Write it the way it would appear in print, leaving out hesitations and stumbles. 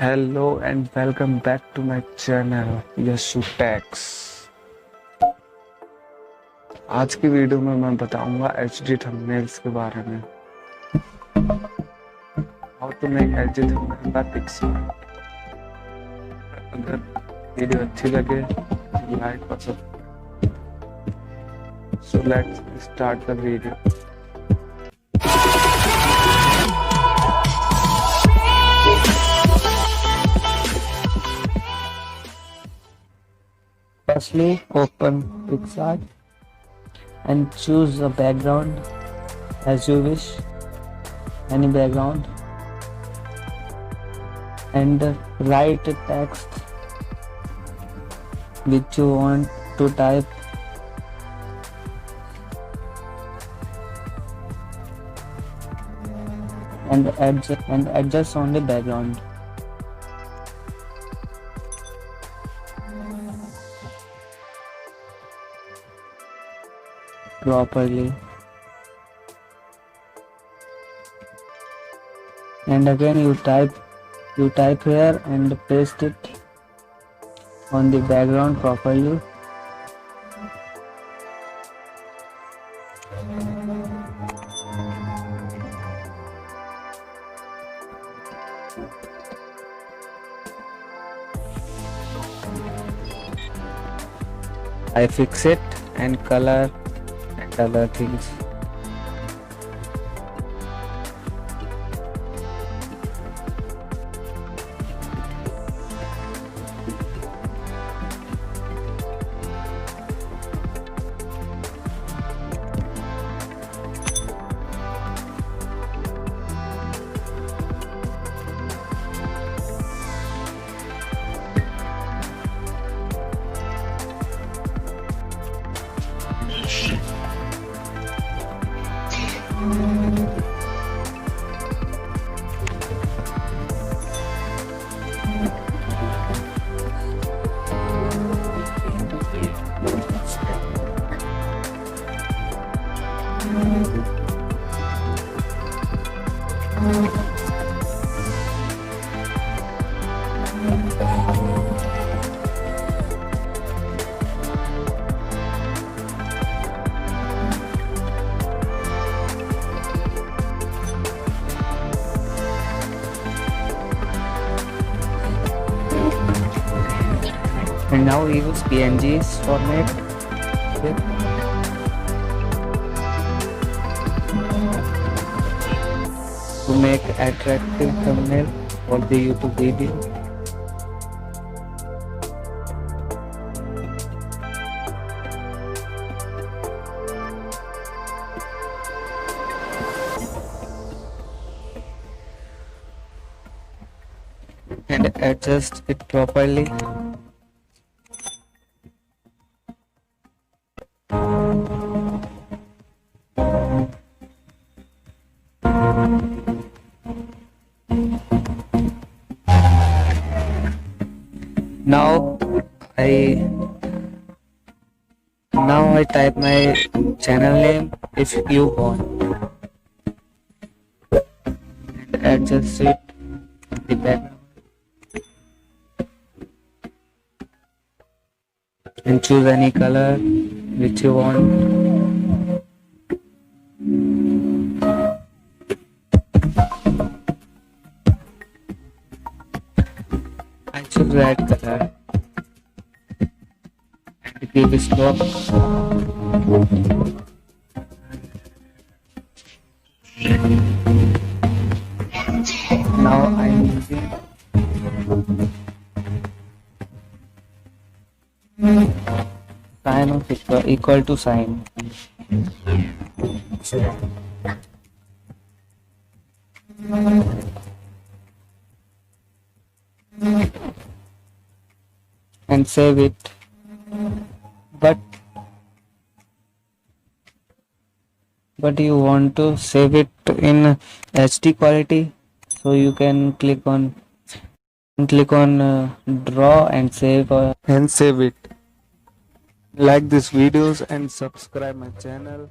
Hello and welcome back to my channel Yashu Techz। आज की video में मैं बताऊंगा HD थंबनेल्स के बारे में। How to make HD thumbnail by pixel. अगर वीडियो अच्छी लगे लाइक और subscribe. So let's start the video. Firstly, open PixArt and choose a background as you wish, any background, and write a text which you want to type. And adjust on the background. Properly, and again you type here and paste it on the background properly. I fix it and color and other things. And now we use PNGs format here. To make attractive thumbnail for the YouTube video. And adjust it properly. Now I type my channel name if you want, and adjust it the background and choose any color which you want. I choose red color and give a stop. Now I'm using sign of equal to sign. And save it, but you want to save it in HD quality, so you can click on draw and save it. Like these videos and subscribe my channel.